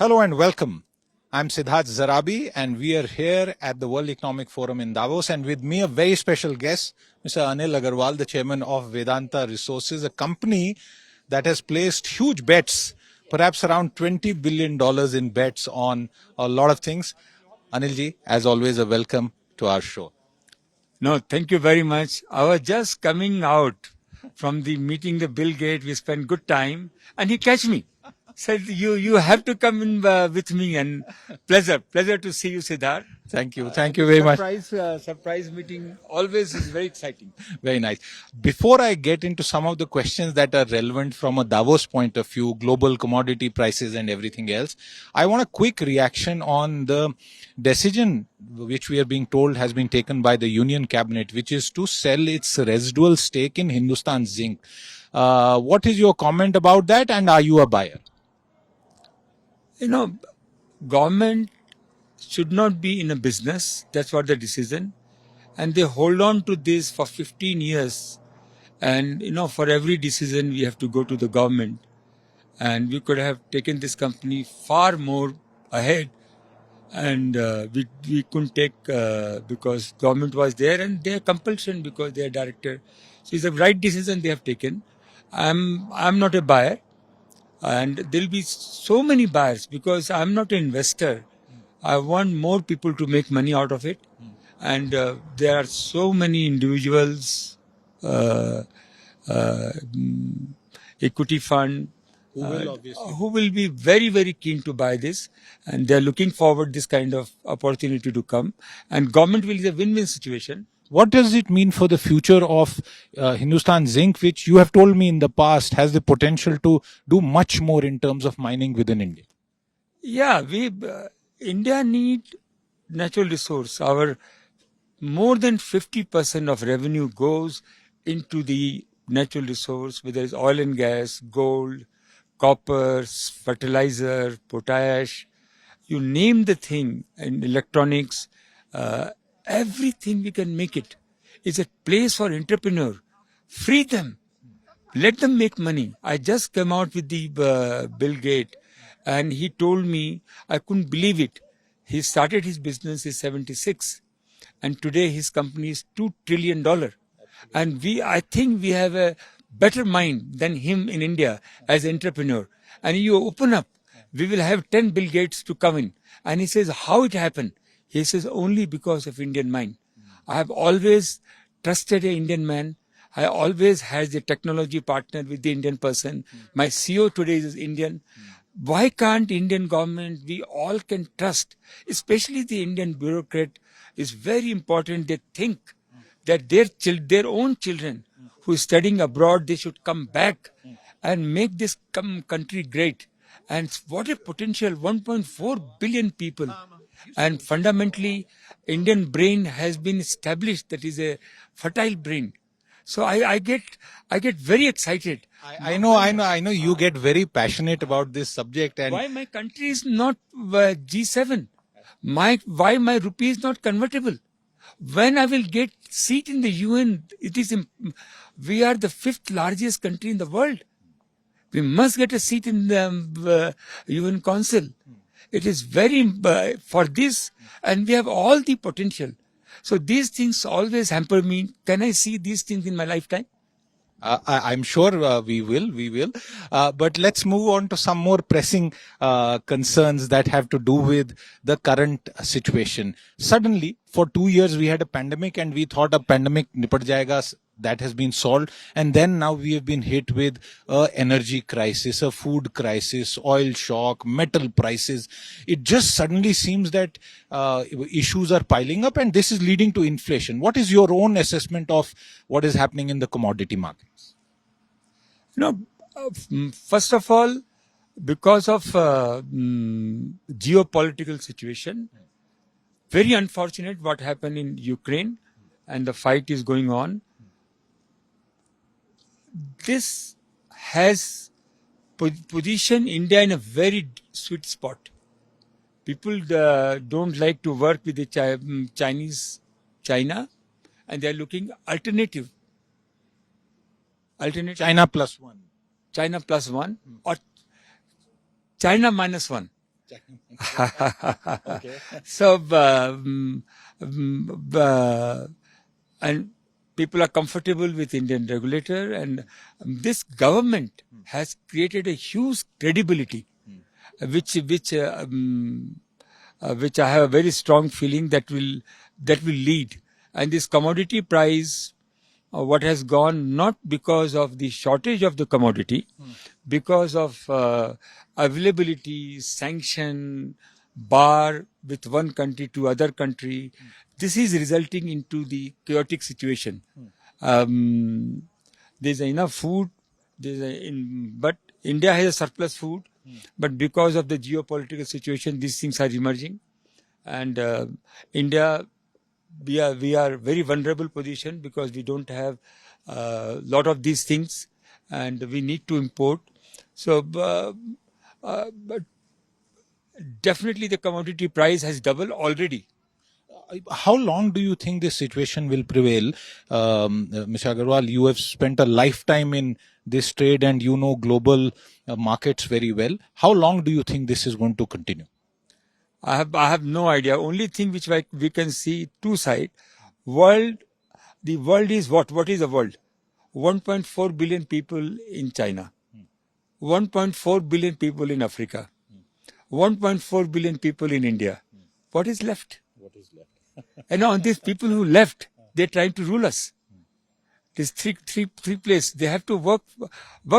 Hello and welcome. I'm Siddharth Zarabi and we are here at the World Economic Forum in Davos, and with me a very special guest, Mr. Anil Agarwal, the chairman of Vedanta Resources, a company that has placed huge bets, perhaps around $20 billion in bets on a lot of things. Anilji, as always, a welcome to our show. No, thank you very much. I was just coming out from the meeting the Bill Gates. We spent good time and he catch me. Said, you have to come in with me, and pleasure to see you, Siddharth. Thank you very much. Surprise meeting always is very exciting. Very nice. Before I get into some of the questions that are relevant from a Davos point of view, global commodity prices and everything else, I want a quick reaction on the decision which we are being told has been taken by the Union Cabinet, which is to sell its residual stake in Hindustan Zinc. What is your comment about that, and are you a buyer? You know, government should not be in a business. That's what the decision. And they hold on to this for 15 years. And, for every decision, we have to go to the government. And we could have taken this company far more ahead. And we couldn't take because government was there and their compulsion because they are director. So it's the right decision they have taken. I'm not a buyer. And there'll be so many buyers because I'm not an investor. I want more people to make money out of it. And there are so many individuals, equity fund, who will be very, very keen to buy this. And they're looking forward this kind of opportunity to come. And government will be a win-win situation. What does it mean for the future of Hindustan Zinc, which you have told me in the past has the potential to do much more in terms of mining within India? Yeah, India need natural resource. Our more than 50% of revenue goes into the natural resource, whether it's oil and gas, gold, copper, fertilizer, potash, you name the thing, and electronics, everything we can make it. It's a place for entrepreneur. Free them. Let them make money. I just came out with the Bill Gates, and he told me, I couldn't believe it. He started his business in 76, and today his company is $2 trillion. And I think we have a better mind than him in India as an entrepreneur. And you open up, we will have 10 Bill Gates to come in. And he says, how it happened? He says, only because of Indian mind. I have always trusted an Indian man. I always had a technology partner with the Indian person. My CEO today is Indian. Why can't Indian government, we all can trust, especially the Indian bureaucrat, is very important. They think that their own children who are studying abroad, they should come back and make this country great. And what a potential, 1.4 billion people. And fundamentally, Indian brain has been established. That is a fertile brain. So I get very excited. I know. You get very passionate about this subject. And why my country is not G7? Why my rupee is not convertible? When I will get seat in the UN, we are the 5th largest country in the world. We must get a seat in the UN Council. It is very for this, and we have all the potential. So these things always hamper me. Can I see these things in my lifetime? I'm sure we will. But let's move on to some more pressing concerns that have to do with the current situation. Suddenly, for 2 years, we had a pandemic and we thought a pandemic nipat jayega. That has been solved. And then now we have been hit with an energy crisis, a food crisis, oil shock, metal prices. It just suddenly seems that issues are piling up, and this is leading to inflation. What is your own assessment of what is happening in the commodity markets? First of all, because of geopolitical situation, very unfortunate what happened in Ukraine, and the fight is going on. This has positioned India in a very sweet spot. People don't like to work with the China, and they are looking alternative. China plus one. China plus one or China minus one. Okay. So, and people are comfortable with Indian regulator, and this government has created a huge credibility, which I have a very strong feeling that will lead. And this commodity price, what has gone not because of the shortage of the commodity, because of availability, sanction, bar with one country to other country. This is resulting into the chaotic situation. Um, there's enough food, but India has a surplus food, but because of the geopolitical situation, these things are emerging, and India, we are very vulnerable position because we don't have a lot of these things, and we need to import. So, but definitely the commodity price has doubled already. How long do you think this situation will prevail? Mr. Agarwal, you have spent a lifetime in this trade and you know global markets very well. How long do you think this is going to continue? I have no idea. Only thing which we can see two sides. World, the world is what? What is the world? 1.4 billion people in China, 1.4 billion people in Africa, 1.4 billion people in India. What is left? What is left? And now these people who left, they're trying to rule us. These three places, they have to work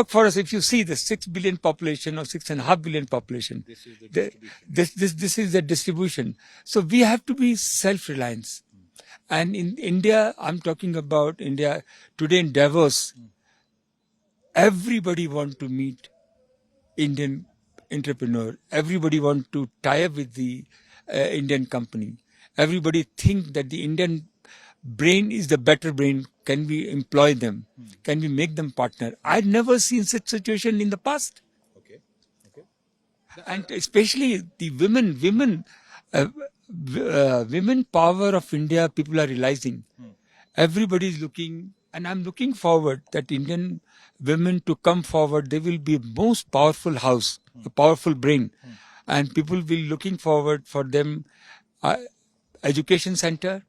for us. If you see the 6 billion population or 6.5 billion population, This is the the- distribution. this is the distribution. So we have to be self-reliant. And in India, I'm talking about India today in Davos. Everybody want to meet Indian entrepreneur. Everybody want to tie up with the Indian company. Everybody think that the Indian brain is the better brain. Can we employ them? Can we make them partner? I'd never seen such situation in the past. Okay. Okay. And especially the women power of India, people are realizing. Everybody is looking, and I'm looking forward that Indian women to come forward. They will be most powerful house, a powerful brain, and people will looking forward for them. Education center.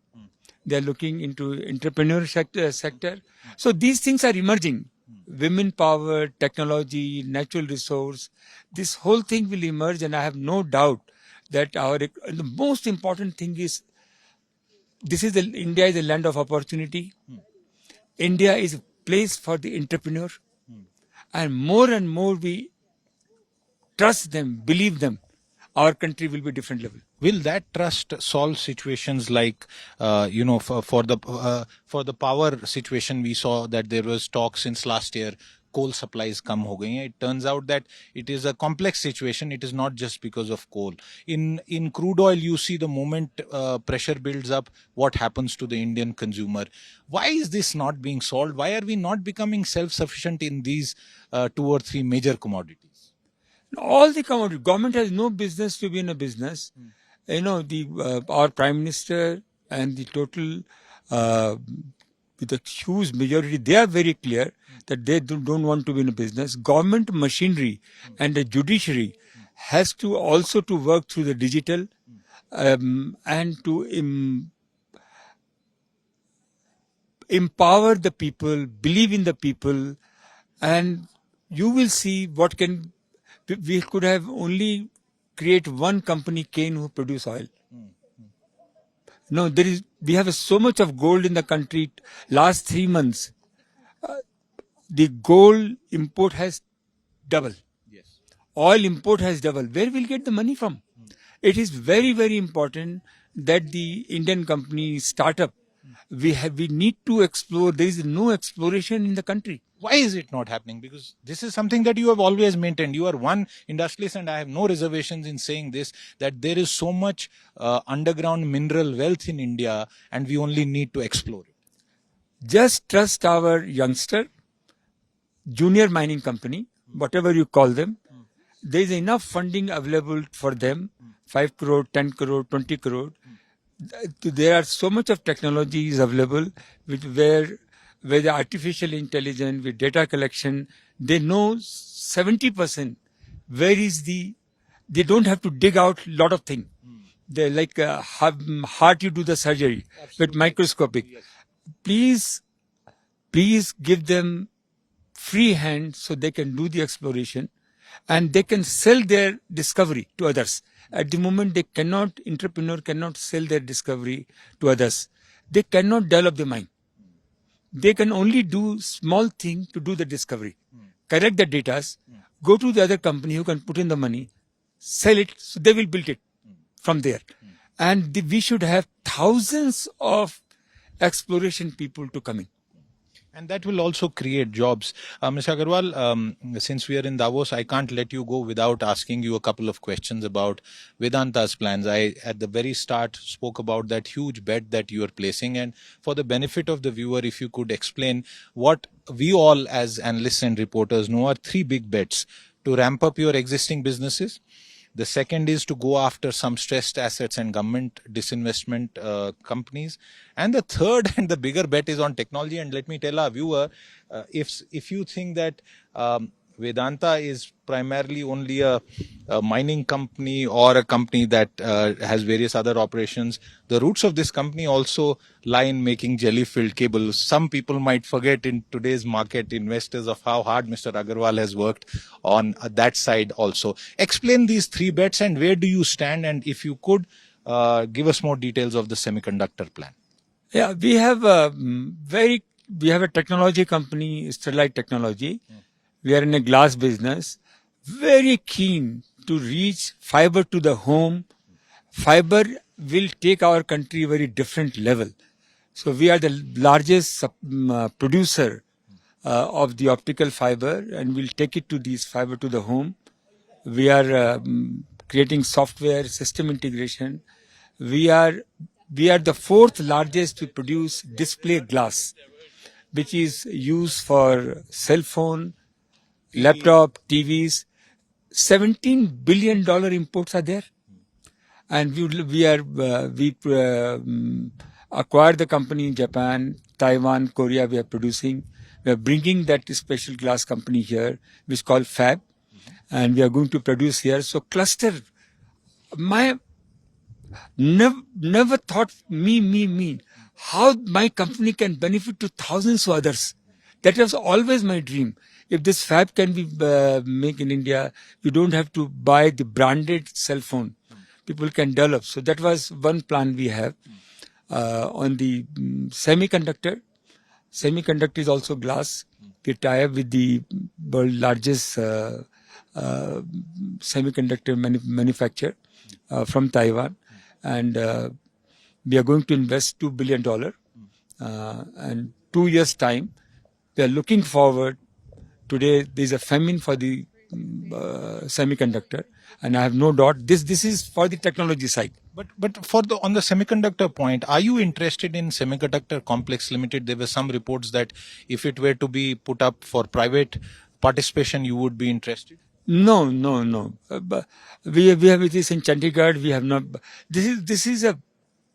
They are looking into entrepreneur sector. So these things are emerging. Women power, technology, natural resource. This whole thing will emerge, and I have no doubt that the most important thing is India is a land of opportunity. India is a place for the entrepreneur, and more we trust them, believe them, our country will be different level. Will that trust solve situations like, for the power situation? We saw that there was talk since last year. Coal supplies come ho gayi hain. It turns out that it is a complex situation. It is not just because of coal. In crude oil, you see the moment pressure builds up, what happens to the Indian consumer? Why is this not being solved? Why are we not becoming self-sufficient in these 2 or 3 major commodities? All the commodity government has no business to be in a business. Our prime minister and the total with a huge majority, they are very clear that they don't want to be in a business. Government machinery and the judiciary has to also to work through the digital and to empower the people, believe in the people, and you will see what can. We could have only create one company, Kane, who produce oil. No, we have so much of gold in the country. Last 3 months, the gold import has doubled. Yes. Oil import has doubled. Where will get the money from? It is very, very important that the Indian company startup, we need to explore. There is no exploration in the country. Why is it not happening? Because this is something that you have always maintained. You are one industrialist, and I have no reservations in saying this, that there is so much underground mineral wealth in India, and we only need to explore it. Just trust our youngster, junior mining company, whatever you call them. There is enough funding available for them, 5 crore, 10 crore, 20 crore. There are so much of technologies available where the artificial intelligence, with data collection, they know 70% where is the they don't have to dig out a lot of things. They're like heart, you do the surgery with microscopic. Please give them free hand so they can do the exploration and they can sell their discovery to others. At the moment, entrepreneur cannot sell their discovery to others. They cannot develop the mind. They can only do small thing to do the discovery, correct the data, go to the other company who can put in the money, sell it, so they will build it from there. And we should have thousands of exploration people to come in. And that will also create jobs. Mr. Agarwal, since we are in Davos, I can't let you go without asking you a couple of questions about Vedanta's plans. I, at the very start, spoke about that huge bet that you are placing. And for the benefit of the viewer, if you could explain what we all as analysts and reporters know are three big bets: to ramp up your existing businesses. The second is to go after some stressed assets and government disinvestment companies. And the third and the bigger bet is on technology. And let me tell our viewer, if you think that Vedanta is primarily only a mining company or a company that has various other operations, the roots of this company also lie in making jelly-filled cables. Some people might forget in today's market, investors, of how hard Mr. Agarwal has worked on that side also. Explain these three bets and where do you stand, and if you could give us more details of the semiconductor plan. Yeah, we have a technology company, Sterlite Technology. We are in a glass business, very keen to reach fiber to the home. Fiber will take our country a very different level. So we are the largest producer of the optical fiber, and we'll take it to these fiber to the home. We are creating software, system integration. We are the fourth largest to produce display glass, which is used for cell phone, laptop, TVs. $17 billion imports are there, and we acquired the company in Japan, Taiwan, Korea. We are producing. We are bringing that special glass company here, which is called Fab, and we are going to produce here. So cluster. Never thought me. How my company can benefit to thousands of others. That was always my dream. If this fab can be made in India, you don't have to buy the branded cell phone. People can develop. So that was one plan we have. On the semiconductor. Semiconductor is also glass. We tie up with the world largest semiconductor manufacturer from Taiwan. And we are going to invest $2 billion. And 2 years' time, we are looking forward. Today, there is a famine for the semiconductor, and I have no doubt this is for the technology side. But on the semiconductor point, are you interested in Semiconductor Complex Limited? There were some reports that if it were to be put up for private participation, you would be interested. No. But we have this in Chandigarh. We have not. This is a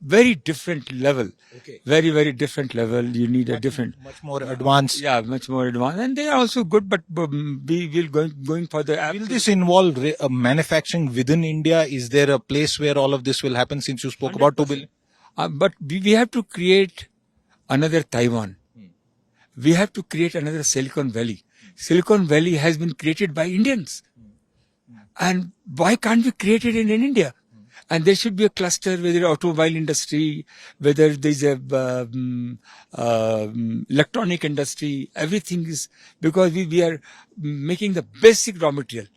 very different level. Okay. Very, very different level. You need a different, much more advanced. Yeah, much more advanced, and they are also good. But we will going for the. Will this involve manufacturing within India? Is there a place where all of this will happen? Since you spoke 100%. About $2 billion, but we have to create another Taiwan. We have to create another Silicon Valley. Silicon Valley has been created by Indians, and why can't we create it in India? And there should be a cluster, whether automobile industry, whether there's a electronic industry. Everything is because we are making the basic raw material,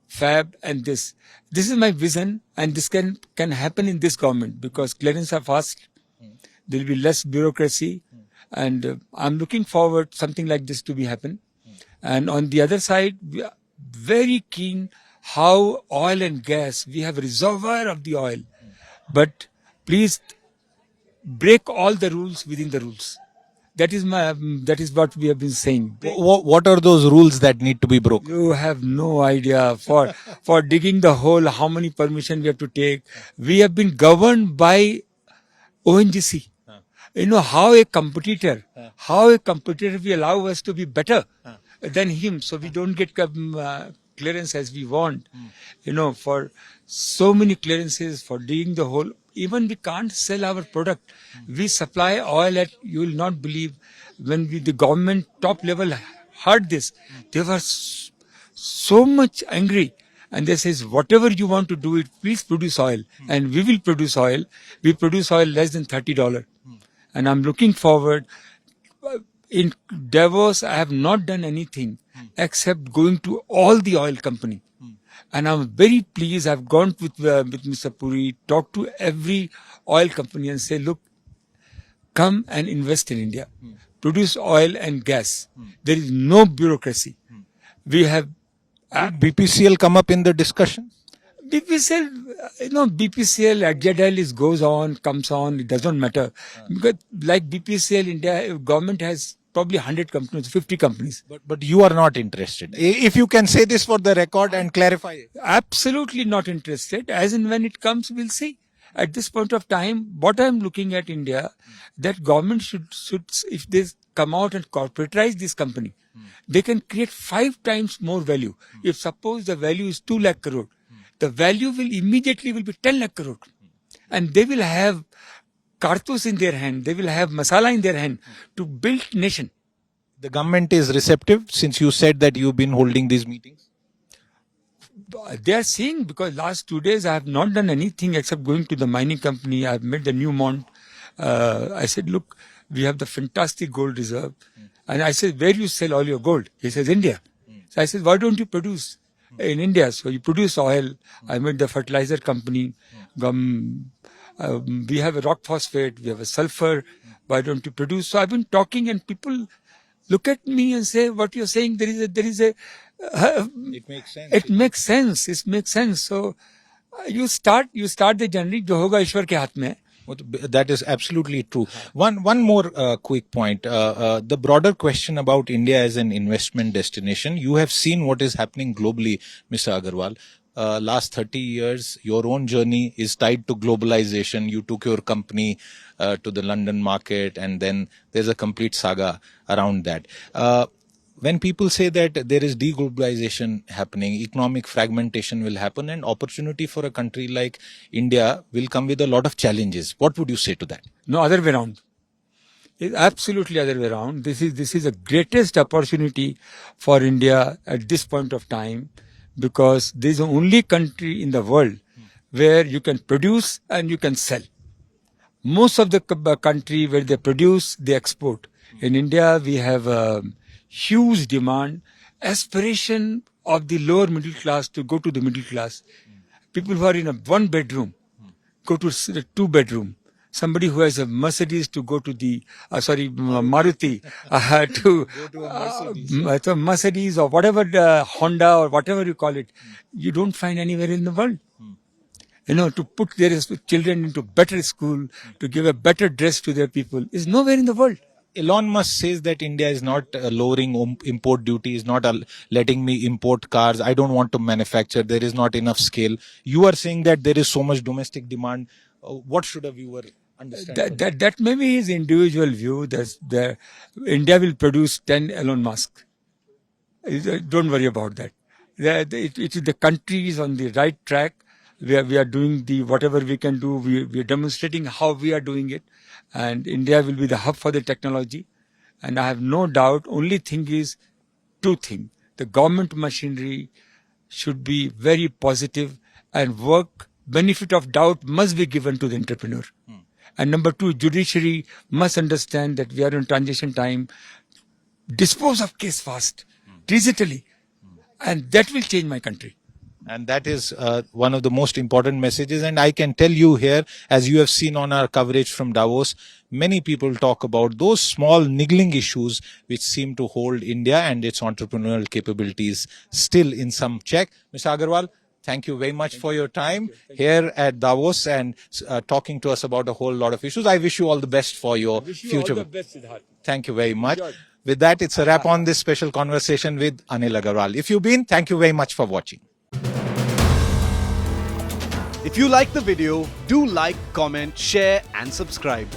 fab, and this. This is my vision, and this can happen in this government because clearance are fast. There will be less bureaucracy, and I'm looking forward something like this to be happen. And on the other side, we are very keen. How oil and gas, we have a reservoir of the oil, but please break all the rules within the rules. That is what we have been saying. What are those rules that need to be broken? You have no idea. For digging the hole, how many permission we have to take. We have been governed by ONGC. You know how a competitor will allow us to be better than him, so we don't get clearance as we want. For so many clearances, for doing the whole, even we can't sell our product. We supply oil at, you will not believe, when the government top level heard this, they were so much angry. And they says, whatever you want to do it, please produce oil. And we will produce oil. We produce oil less than $30. And I'm looking forward. In Davos, I have not done anything except going to all the oil company. And I'm very pleased. I've gone with Mr. Puri, talked to every oil company and say, look, come and invest in India. Produce oil and gas. There is no bureaucracy. We have... Did BPCL come up in the discussion? BPCL, BPCL, Agile goes on, comes on, it doesn't matter. Because like BPCL, India, government has probably 100 companies, 50 companies. But you are not interested. If you can say this for the record and clarify it. Absolutely not interested. As and when it comes, we'll see. At this point of time, what I'm looking at India, that government should if they come out and corporatize this company, they can create 5 times more value. If suppose the value is 2 lakh crore, the value will immediately be 10 lakh crore. And they will have kartus in their hand, they will have masala in their hand to build nation. The government is receptive since you said that you've been holding these meetings? They are seeing, because last 2 days I have not done anything except going to the mining company. I have met the Newmont. I said, look, we have the fantastic gold reserve. And I said, where you sell all your gold? He says, India. So I said, why don't you produce in India? So you produce oil. I met the fertilizer company. We have a rock phosphate. We have a sulfur. Why don't you produce? So I've been talking, and people look at me and say, what you're saying, there is a it makes sense. It makes sense. It makes sense. So you start the journey. जो होगा ईश्वर के हाथ में है. That is absolutely true. One more quick point. The broader question about India as an investment destination. You have seen what is happening globally, Mr. Agarwal. Last 30 years, your own journey is tied to globalization. You took your company to the London market, and then there's a complete saga around that. When people say that there is deglobalization happening, economic fragmentation will happen, and opportunity for a country like India will come with a lot of challenges. What would you say to that? No, other way around. It's absolutely other way around. This is the greatest opportunity for India at this point of time, because this is the only country in the world where you can produce and you can sell. Most of the country where they produce, they export. In India, we have huge demand, aspiration of the lower middle class to go to the middle class. People who are in a 1 bedroom go to a 2 bedroom. Somebody who has a Mercedes to go to the Maruti to Mercedes or whatever, Honda or whatever you call it. You don't find anywhere in the world. To put their children into better school, to give a better dress to their people is nowhere in the world. Elon Musk says that India is not lowering import duties, not letting me import cars. I don't want to manufacture. There is not enough scale. You are saying that there is so much domestic demand. What should a viewer understand? That may be his individual view. That India will produce 10 Elon Musk. Don't worry about that. It is the country is on the right track. We are doing whatever we can do. We are demonstrating how we are doing it. And India will be the hub for the technology. And I have no doubt, only thing is 2 things. The government machinery should be very positive, and benefit of doubt must be given to the entrepreneur. And number 2, judiciary must understand that we are in transition time. Dispose of case fast, digitally. And that will change my country. And that is one of the most important messages. And I can tell you here, as you have seen on our coverage from Davos, many people talk about those small niggling issues which seem to hold India and its entrepreneurial capabilities still in some check. Mr. Agarwal, thank you very much for your time here at Davos and talking to us about a whole lot of issues. I wish you all the best for your future. All the best, Siddharth. Thank you very much. With that, it's a wrap on this special conversation with Anil Agarwal. If you've been, thank you very much for watching. If you like the video, do like, comment, share and subscribe.